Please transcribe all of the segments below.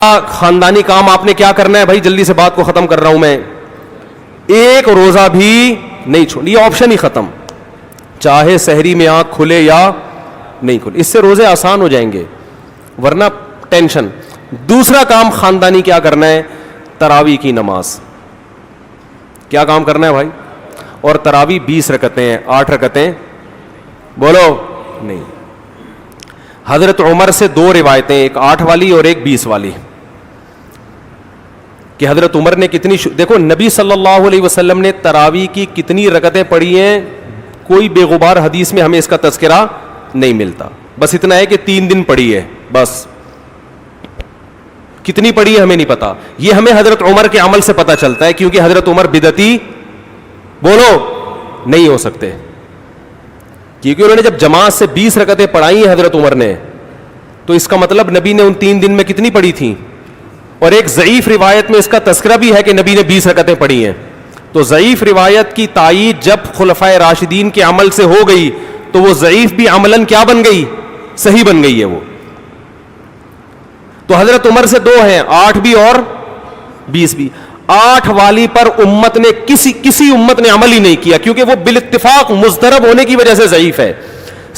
خاندانی کام آپ نے کیا کرنا ہے بھائی؟ جلدی سے بات کو ختم کر رہا ہوں میں. ایک روزہ بھی نہیں چھوڑ، یہ آپشن ہی ختم، چاہے سحری میں آنکھ کھلے یا نہیں کھلے. اس سے روزے آسان ہو جائیں گے، ورنہ ٹینشن. دوسرا کام خاندانی کیا کرنا ہے؟ تراویح کی نماز. کیا کام کرنا ہے بھائی؟ اور تراویح 20 رکعتیں ہیں، 8 رکعتیں بولو نہیں. حضرت عمر سے 2 روایتیں، ایک 8 والی اور ایک 20 والی، کہ حضرت عمر نے کتنی دیکھو نبی صلی اللہ علیہ وسلم نے تراویح کی کتنی رکعتیں پڑھی ہیں، کوئی بے غبار حدیث میں ہمیں اس کا تذکرہ نہیں ملتا. بس اتنا ہے کہ 3 دن پڑھی ہے، بس. کتنی پڑھی ہے ہمیں نہیں پتا. یہ ہمیں حضرت عمر کے عمل سے پتا چلتا ہے، کیونکہ حضرت عمر بدعتی بولو نہیں ہو سکتے، کیونکہ انہوں نے جب جماعت سے 20 رکعتیں پڑھائی ہیں حضرت عمر نے، تو اس کا مطلب نبی نے ان 3 دن میں کتنی پڑھی تھیں. اور ایک ضعیف روایت میں اس کا تذکرہ بھی ہے کہ نبی نے 20 رکعتیں پڑھی ہیں. تو ضعیف روایت کی تائید جب خلفائے راشدین کے عمل سے ہو گئی تو وہ ضعیف بھی عملاً کیا بن گئی؟ صحیح بن گئی ہے وہ. تو حضرت عمر سے 2 ہیں، 8 بھی اور 20 بھی. 8 والی پر امت نے کسی امت نے عمل ہی نہیں کیا، کیونکہ وہ بالاتفاق مضطرب ہونے کی وجہ سے ضعیف ہے،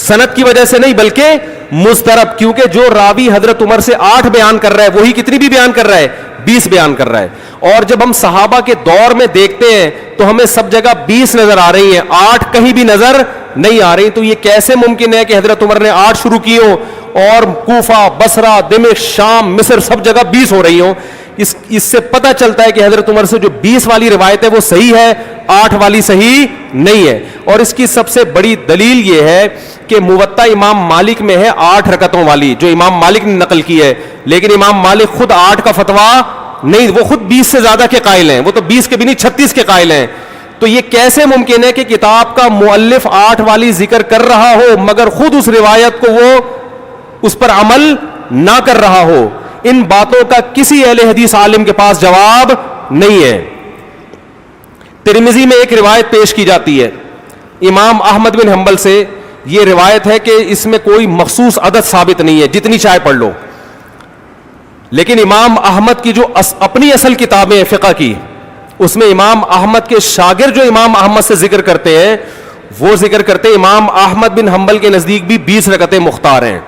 سند کی وجہ سے نہیں بلکہ مضطرب. کیونکہ جو راوی حضرت عمر سے 8 بیان کر رہا ہے وہی کتنی بھی بیان کر رہا ہے؟ 20 بیان کر رہا ہے. اور جب ہم صحابہ کے دور میں دیکھتے ہیں تو ہمیں سب جگہ 20 نظر آ رہی ہیں، 8 کہیں بھی نظر نہیں آ رہی. تو یہ کیسے ممکن ہے کہ حضرت عمر نے 8 شروع کی ہو اور کوفہ، بصرہ، دمشق، شام، مصر سب جگہ 20 ہو رہی ہوں؟ اس سے پتہ چلتا ہے کہ حضرت عمر سے جو 20 والی روایت ہے وہ صحیح ہے، 8 والی صحیح نہیں ہے. اور اس کی سب سے بڑی دلیل یہ ہے کہ موطا امام مالک میں ہے 8 رکعتوں والی، جو امام مالک نے نقل کی ہے. لیکن امام مالک خود 8 کا فتویٰ نہیں، وہ خود 20 سے زیادہ کے قائل ہیں، وہ تو 20 کے بھی نہیں 36 کے قائل ہیں. تو یہ کیسے ممکن ہے کہ کتاب کا مؤلف 8 والی ذکر کر رہا ہو مگر خود اس روایت کو وہ اس پر عمل نہ کر رہا ہو؟ ان باتوں کا کسی اہل حدیث عالم کے پاس جواب نہیں ہے. ترمذی میں ایک روایت پیش کی جاتی ہے امام احمد بن حنبل سے. یہ روایت ہے کہ اس میں کوئی مخصوص عدد ثابت نہیں ہے، جتنی چاہے پڑھ لو. لیکن امام احمد کی جو اپنی اصل کتابیں ہیں فقہ کی، اس میں امام احمد کے شاگرد جو امام احمد سے ذکر کرتے ہیں وہ ذکر کرتے ہیں امام احمد بن حنبل کے نزدیک بھی 20 رکعتیں مختار ہیں.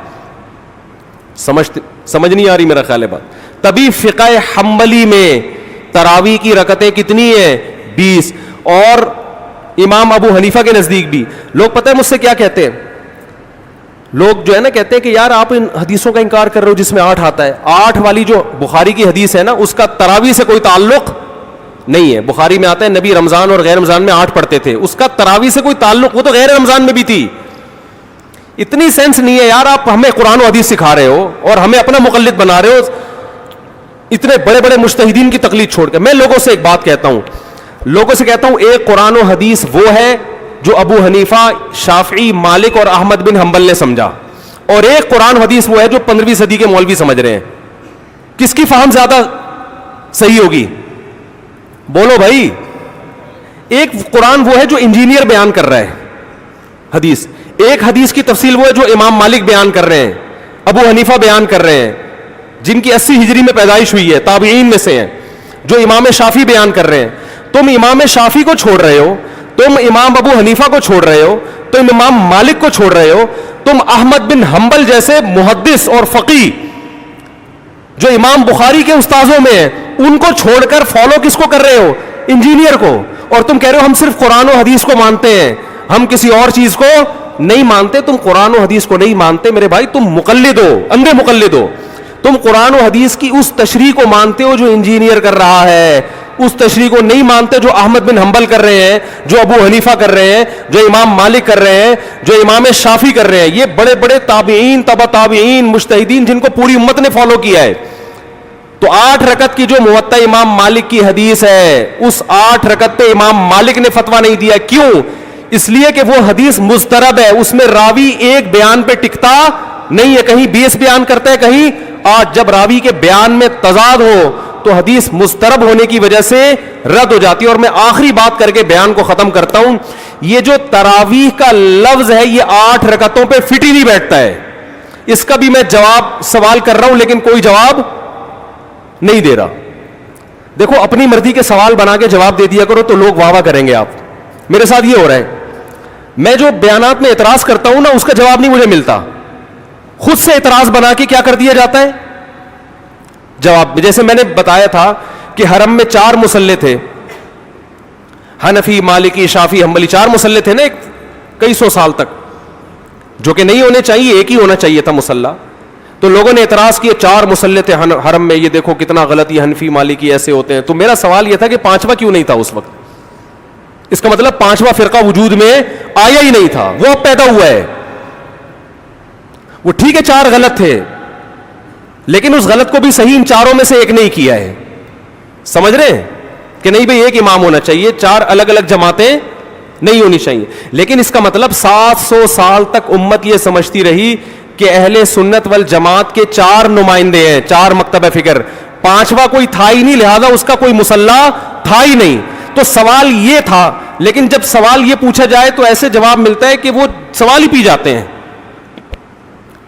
سمجھ نہیں آ رہی میرا خیال ہے بات. تبھی فقہ حنبلی میں تراویح کی رکعتیں کتنی ہیں؟ 20. اور امام ابو حنیفہ کے نزدیک بھی. لوگ پتہ ہے مجھ سے کیا کہتے ہیں؟ لوگ جو ہے نا کہتے ہیں کہ یار آپ ان حدیثوں کا انکار کر رہے ہو جس میں 8 آتا ہے. 8 والی جو بخاری کی حدیث ہے نا اس کا تراویح سے کوئی تعلق نہیں ہے. بخاری میں آتا ہے نبی رمضان اور غیر رمضان میں 8 پڑھتے تھے، اس کا تراویح سے کوئی تعلق، وہ تو غیر رمضان میں بھی تھی. اتنی سینس نہیں ہے یار، آپ ہمیں قرآن و حدیث سکھا رہے ہو اور ہمیں اپنا مقلد بنا رہے ہو اتنے بڑے بڑے مجتہدین کی تقلید چھوڑ کے. میں لوگوں سے ایک بات کہتا ہوں، ایک قرآن و حدیث وہ ہے جو ابو حنیفہ، شافعی، مالک اور احمد بن حنبل نے سمجھا، اور ایک قرآن و حدیث وہ ہے جو 15ویں صدی کے مولوی سمجھ رہے ہیں. کس کی فہم زیادہ صحیح ہوگی؟ بولو بھائی. ایک قرآن وہ ہے جو انجینئر بیان کر رہا ہے حدیث، ایک حدیث کی تفصیل وہ ہے جو امام مالک بیان کر رہے ہیں، ابو حنیفہ بیان کر رہے ہیں جن کی 80 ہجری میں پیدائش ہوئی ہے، تابعین میں سے ہیں، جو امام شافعی بیان کر رہے ہیں. تم امام شافعی کو چھوڑ رہے ہو، تم امام ابو حنیفہ کو چھوڑ رہے ہو، تم امام مالک کو چھوڑ رہے ہو، تم احمد بن حنبل جیسے محدث اور فقی جو امام بخاری کے استاذوں میں ہیں ان کو چھوڑ کر فالو کس کو کر رہے ہو؟ انجینئر کو. اور تم کہہ رہے ہو ہم صرف قرآن و حدیث کو مانتے ہیں، ہم کسی اور چیز کو نہیں مانتے. تم قرآن و حدیث کو نہیں مانتے میرے بھائی، تم مقلد ہو، اندھے مقلد ہو. تم قرآن و حدیث کی اس تشریح کو مانتے ہو جو انجینئر کر رہا ہے، اس تشریح کو نہیں مانتے جو احمد بن حنبل کر رہے ہیں، جو ابو حنیفہ کر رہے ہیں، جو امام مالک کر رہے ہیں، جو امام شافعی کر رہے ہیں. یہ بڑے بڑے تابعین، تبع تابعین، مجتہدین جن کو پوری امت نے فالو کیا ہے. تو 8 رکعت کی جو موطا امام مالک کی حدیث ہے اس 8 رکعت پہ امام مالک نے فتویٰ نہیں دیا. کیوں؟ اس لیے کہ وہ حدیث مضطرب ہے، اس میں راوی ایک بیان پہ ٹکتا نہیں ہے، کہیں 20 بیان کرتا ہے، کہیں 8. جب راوی کے بیان میں تضاد ہو تو حدیث مضطرب ہونے کی وجہ سے رد ہو جاتی ہے. اور میں آخری بات کر کے بیان کو ختم کرتا ہوں. یہ جو تراویح کا لفظ ہے یہ 8 رکعتوں پہ فٹ ہی نہیں بیٹھتا ہے. اس کا بھی میں جواب سوال کر رہا ہوں لیکن کوئی جواب نہیں دے رہا. دیکھو اپنی مرضی کے سوال بنا کے جواب دے دیا کرو تو لوگ واہ واہ کریں گے. آپ میرے ساتھ یہ ہو رہا ہے, میں جو بیانات میں اعتراض کرتا ہوں نا اس کا جواب نہیں مجھے ملتا, خود سے اعتراض بنا کے کیا کر دیا جاتا ہے جواب. جیسے میں نے بتایا تھا کہ حرم میں 4 مصلے تھے, حنفی, مالکی, شافعی, حنبلی, 4 مصلے تھے نا کئی سو سال تک, جو کہ نہیں ہونے چاہیے, ایک ہی ہونا چاہیے تھا مصلی. تو لوگوں نے اعتراض کیے 4 مصلے تھے حرم میں, یہ دیکھو کتنا غلط, یہ حنفی مالکی ایسے ہوتے ہیں. تو میرا سوال یہ تھا کہ 5واں کیوں نہیں تھا اس وقت؟ اس کا مطلب 5واں فرقہ وجود میں آیا ہی نہیں تھا, وہ اب پیدا ہوا ہے. وہ ٹھیک ہے 4 غلط تھے, لیکن اس غلط کو بھی صحیح ان 4 میں سے ایک نہیں کیا ہے. سمجھ رہے ہیں کہ نہیں بھئی ایک امام ہونا چاہیے, 4 الگ الگ جماعتیں نہیں ہونی چاہیے. لیکن اس کا مطلب 700 سال تک امت یہ سمجھتی رہی کہ اہل سنت والجماعت کے 4 نمائندے ہیں, 4 مکتب فکر, 5واں کوئی تھا ہی نہیں, لہذا اس کا کوئی مصلی تھا ہی نہیں. تو سوال یہ تھا, لیکن جب سوال یہ پوچھا جائے تو ایسے جواب ملتا ہے کہ وہ سوال ہی پی جاتے ہیں.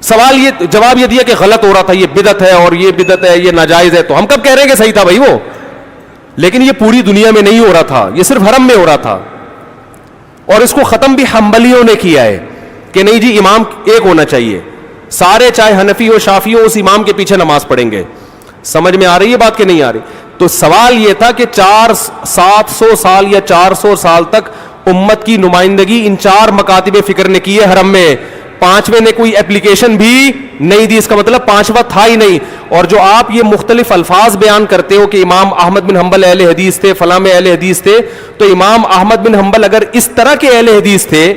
سوال یہ جواب یہ دیا کہ غلط ہو رہا تھا, یہ بدعت ہے, اور یہ بدعت ہے, یہ ناجائز ہے. تو ہم کب کہہ رہے ہیں کہ صحیح تھا بھائی وہ, لیکن یہ پوری دنیا میں نہیں ہو رہا تھا, یہ صرف حرم میں ہو رہا تھا. اور اس کو ختم بھی حنبلیوں نے کیا ہے کہ نہیں جی امام ایک ہونا چاہیے, سارے چاہے حنفی ہو شافعی ہو اس امام کے پیچھے نماز پڑھیں گے. سمجھ میں آ رہی ہے بات کہ نہیں آ رہی؟ تو سوال یہ تھا کہ 700 سال یا 400 سال تک امت کی نمائندگی ان 4 مکاتب فکر نے کی ہے حرم میں, 5ویں نے کوئی اپلیکیشن بھی نہیں دی. اس کا مطلب 5واں تھا ہی نہیں. اور جو آپ یہ مختلف الفاظ بیان کرتے ہو کہ امام احمد بن حنبل اہل حدیث تھے, فلاں میں اہل حدیث تھے, تو امام احمد بن حنبل اگر اس طرح کے اہل حدیث تھے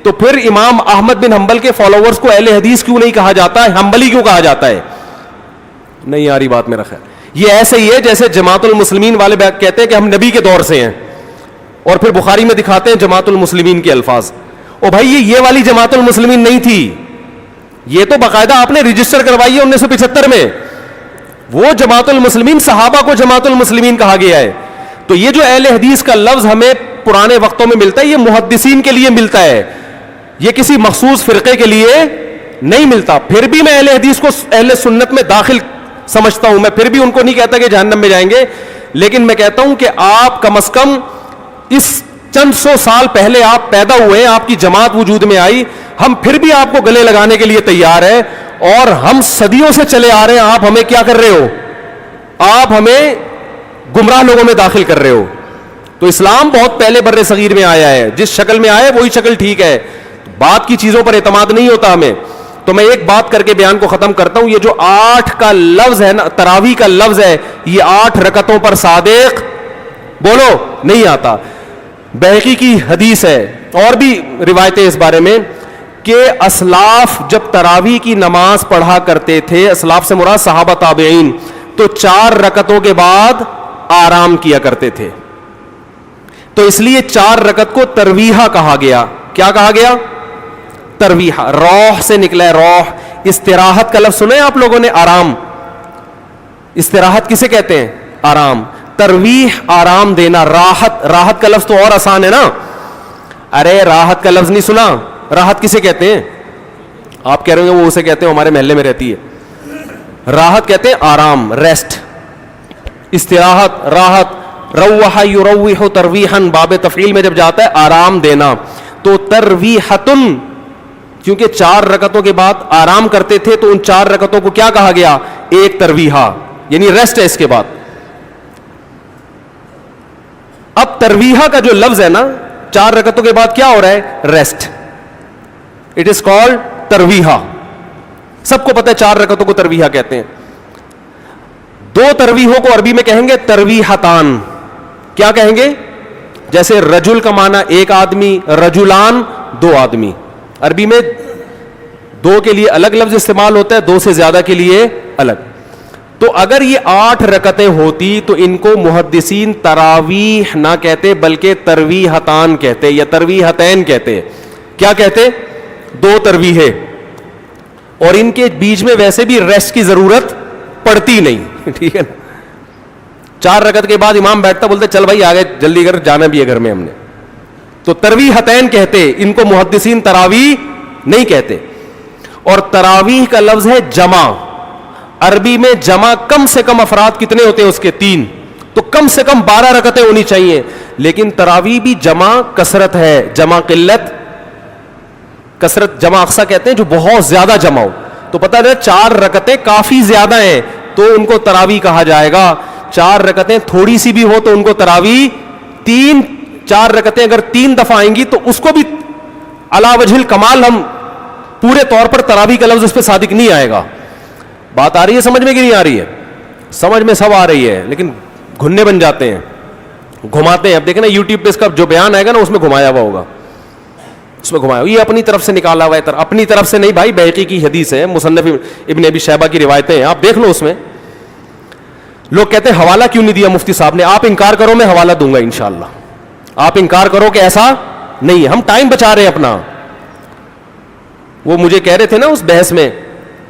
تو پھر امام احمد بن حنبل کے فالوورز کو اہل حدیث کیوں نہیں کہا جاتا ہے, حنبلی کیوں کہا جاتا ہے؟ نہیں آ رہی بات میرا خیال. یہ ایسے ہی ہے جیسے جماعت المسلمین والے کہتے ہیں کہ ہم نبی کے دور سے ہیں, اور پھر بخاری میں دکھاتے ہیں جماعت المسلمین کے الفاظ. او بھائی یہ والی جماعت المسلمین نہیں تھی, یہ تو باقاعدہ آپ نے رجسٹر کروائی ہے 1975 میں. وہ جماعت المسلمین صحابہ کو جماعت المسلمین کہا گیا ہے. تو یہ جو اہل حدیث کا لفظ ہمیں پرانے وقتوں میں ملتا ہے, یہ محدثین کے لیے ملتا ہے, یہ کسی مخصوص فرقے کے لیے نہیں ملتا. پھر بھی میں اہل حدیث کو اہل سنت میں داخل سمجھتا ہوں, میں پھر بھی ان کو نہیں کہتا کہ جہنم میں جائیں گے, لیکن میں کہتا ہوں کہ آپ کم از کم اس چند 100 سال پہلے آپ پیدا ہوئے, آپ کی جماعت وجود میں آئی, ہم پھر بھی آپ کو گلے لگانے کے لیے تیار ہیں, اور ہم صدیوں سے چلے آ رہے ہیں. آپ ہمیں کیا کر رہے ہو؟ آپ ہمیں گمراہ لوگوں میں داخل کر رہے ہو. تو اسلام بہت پہلے بر صغیر میں آیا ہے, جس شکل میں آیا ہے وہی شکل ٹھیک ہے, بات کی چیزوں پر اعتماد نہیں ہوتا ہمیں. تو میں ایک بات کر کے بیان کو ختم کرتا ہوں. یہ جو 8 کا لفظ ہے نا, تراویح کا لفظ ہے, یہ 8 رکعتوں پر صادق بولو نہیں آتا. بہقی کی حدیث ہے اور بھی روایتیں اس بارے میں کہ اسلاف جب تراویح کی نماز پڑھا کرتے تھے, اسلاف سے مراد صحابہ تابعین, تو 4 رکعتوں کے بعد آرام کیا کرتے تھے. تو اس لیے 4 رکعت کو ترویحہ کہا گیا. کیا کہا گیا؟ ترویحہ. روح سے نکلا ہے, روح. استراحت کا لفظ سنے آپ لوگوں نے, آرام. استراحت کسے کہتے ہیں؟ آرام. ترویح آرام دینا. راحت, راحت کا لفظ تو اور آسان ہے نا. ارے راحت کا لفظ نہیں سنا؟ راحت کسے کہتے ہیں؟ آپ کہہ رہے ہیں وہ اسے کہتے ہیں ہمارے محلے میں رہتی ہے. راحت کہتے ہیں آرام, ریسٹ. استراحت, راحت. روح یروح ترویحا, باب تفعیل میں جب جاتا ہے آرام دینا. تو ترویحتن, کیونکہ 4 رکعتوں کے بعد آرام کرتے تھے تو ان 4 رکعتوں کو کیا کہا گیا؟ ایک ترویحہ, یعنی ریسٹ ہے اس کے بعد. اب ترویحہ کا جو لفظ ہے نا, 4 رکعتوں کے بعد کیا ہو رہا ہے؟ ریسٹ. اٹ از کالڈ ترویحہ. سب کو پتہ ہے 4 رکعتوں کو ترویحہ کہتے ہیں. 2 ترویحوں کو عربی میں کہیں گے ترویحتان. کیا کہیں گے؟ جیسے رجل کا معنی ایک آدمی, رجلان 2 آدمی. عربی میں 2 کے لیے الگ لفظ استعمال ہوتا ہے, 2 سے زیادہ کے لیے الگ. تو اگر یہ 8 رکعتیں ہوتی تو ان کو محدثین تراویح نہ کہتے بلکہ ترویحتان کہتے یا ترویحتین کہتے. کیا کہتے؟ 2 ترویحیں. اور ان کے بیچ میں ویسے بھی ریسٹ کی ضرورت پڑتی نہیں. ٹھیک ہے نا. 4 رکعت کے بعد امام بیٹھتا, بولتے چل بھائی آگے جلدی کر, جانا بھی ہے گھر میں ہم نے. تو ترویحتین کہتے, ان کو محدثین تراویح نہیں کہتے. اور تراویح کا لفظ ہے جمع. عربی میں جمع کم سے کم افراد کتنے ہوتے ہیں اس کے 3, تو کم سے کم 12 رکعتیں ہونی چاہیے. لیکن تراویح بھی جمع کثرت ہے, جمع قلت کثرت. جمع اقصا کہتے ہیں جو بہت زیادہ جمع ہو. تو پتہ ہے 4 رکعتیں کافی زیادہ ہیں تو ان کو تراویح کہا جائے گا. 4 رکعتیں تھوڑی سی بھی ہو تو ان کو تراویح. 4 رکعتیں اگر 3 دفعہ آئیں گی تو اس کو بھی علی وجہ الکمال ہم پورے طور پر تراویح کا لفظ اس پہ صادق نہیں آئے گا. بات آ رہی ہے سمجھ میں کہ نہیں آ رہی ہے؟ سمجھ میں سب آ رہی ہے, لیکن گھننے بن جاتے ہیں, گھماتے ہیں. اب دیکھیں نا یوٹیوب پہ اس کا جو بیان آئے گا نا اس میں گھمایا ہوا ہوگا, اس میں گھمایا یہ اپنی طرف سے نکالا ہوا ہے. اپنی طرف سے نہیں بھائی, بیہقی کی حدیث ہے, مصنف ابن ابی شیبہ کی روایتیں ہیں, آپ دیکھ لو. اس میں لوگ کہتے ہیں حوالہ کیوں نہیں دیا مفتی صاحب نے. آپ انکار کرو, میں حوالہ دوں گا انشاءاللہ. آپ انکار کرو کہ ایسا نہیں ہے, ہم ٹائم بچا رہے ہیں اپنا. وہ مجھے کہہ رہے تھے نا اس بحث میں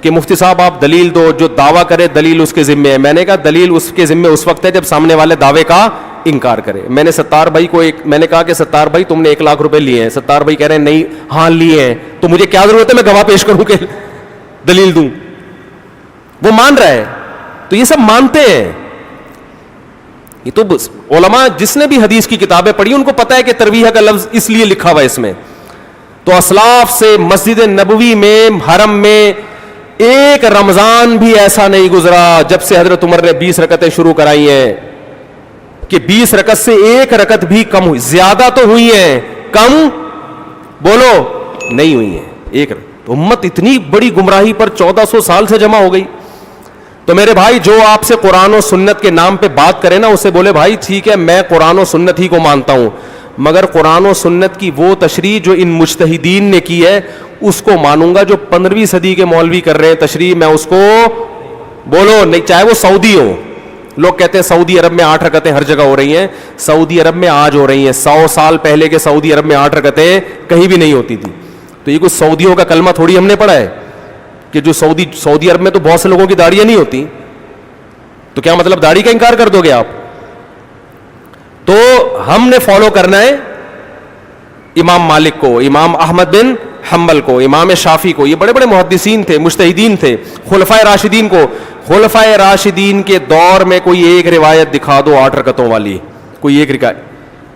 کہ مفتی صاحب آپ دلیل دو, جو دعویٰ کرے دلیل اس کے ذمے ہے. میں نے کہا دلیل اس کے ذمے اس وقت ہے جب سامنے والے دعوے کا انکار کرے. میں نے ستار بھائی کو میں نے کہا کہ ستار بھائی تم نے 1 لاکھ روپے لیے ہیں. ستار بھائی کہہ رہے ہیں نہیں, ہاں لیے ہیں. تو مجھے کیا ضرورت ہے میں گواہ پیش کروں کہ دلیل دوں؟ وہ مان رہا ہے. تو یہ سب مانتے ہیں. یہ تو علماء جس نے بھی حدیث کی کتابیں پڑھی ان کو پتا ہے کہ ترویح کا لفظ اس لیے لکھا ہوا ہے اس میں. تو اسلاف سے مسجد نبوی میں, حرم میں ایک رمضان بھی ایسا نہیں گزرا جب سے حضرت عمر نے 20 رکعتیں شروع کرائی ہیں کہ 20 رکعت سے 1 رکعت بھی کم ہوئی. زیادہ تو ہوئی ہیں, کم بولو نہیں ہوئی ہیں. 1 رکعت. امت اتنی بڑی گمراہی پر 1400 سال سے جمع ہو گئی. تو میرے بھائی جو آپ سے قرآن و سنت کے نام پہ بات کرے نا, اسے بولے بھائی ٹھیک ہے میں قرآن و سنت ہی کو مانتا ہوں, مگر قرآن و سنت کی وہ تشریح جو ان مجتہدین نے کی ہے اس کو مانوں گا. جو 15ویں صدی کے مولوی کر رہے ہیں تشریح, میں اس کو بولو نہیں, چاہے وہ سعودی ہو. لوگ کہتے ہیں سعودی عرب میں 8 رکعتیں ہر جگہ ہو رہی ہیں. سعودی عرب میں آج ہو رہی ہیں, 100 سال پہلے کے سعودی عرب میں 8 رکعتیں کہیں بھی نہیں ہوتی تھی. تو یہ کچھ سعودیوں کا کلمہ تھوڑی ہم نے پڑھا ہے کہ جو سعودی عرب میں تو بہت سے لوگوں کی داڑیاں نہیں ہوتی, تو کیا مطلب داڑھی کا انکار کر دو گے آپ؟ تو ہم نے فالو کرنا ہے امام مالک کو, امام احمد بن حنبل کو, امام شافعی کو. یہ بڑے بڑے محدثین تھے, مجتہدین تھے. خلفائے راشدین کو, خلفائے راشدین کے دور میں کوئی ایک روایت دکھا دو 8 رکعتوں والی, کوئی ایک روایت.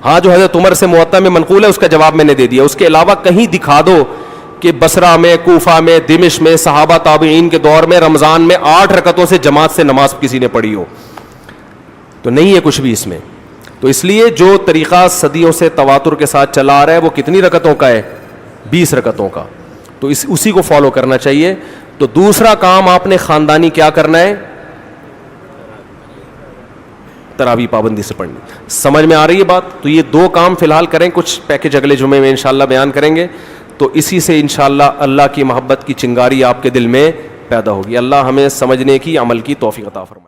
ہاں جو حضرت عمر سے موطا میں منقول ہے اس کا جواب میں نے دے دیا. اس کے علاوہ کہیں دکھا دو کہ بصرہ میں, کوفہ میں, دمشق میں, صحابہ تابعین کے دور میں رمضان میں 8 رکعتوں سے جماعت سے نماز کسی نے پڑھی ہو. تو نہیں ہے کچھ بھی اس میں. تو اس لیے جو طریقہ صدیوں سے تواتر کے ساتھ چلا آ رہا ہے وہ کتنی رکعتوں کا ہے؟ 20 رکعتوں کا. تو اسی کو فالو کرنا چاہیے. تو دوسرا کام آپ نے خاندانی کیا کرنا ہے؟ تراویح پابندی سے پڑھنی. سمجھ میں آ رہی ہے بات؟ تو یہ 2 کام فی الحال کریں, کچھ پیکج اگلے جمعے میں انشاءاللہ بیان کریں گے. تو اسی سے انشاءاللہ اللہ کی محبت کی چنگاری آپ کے دل میں پیدا ہوگی. اللہ ہمیں سمجھنے کی, عمل کی توفیق عطا فرمائے.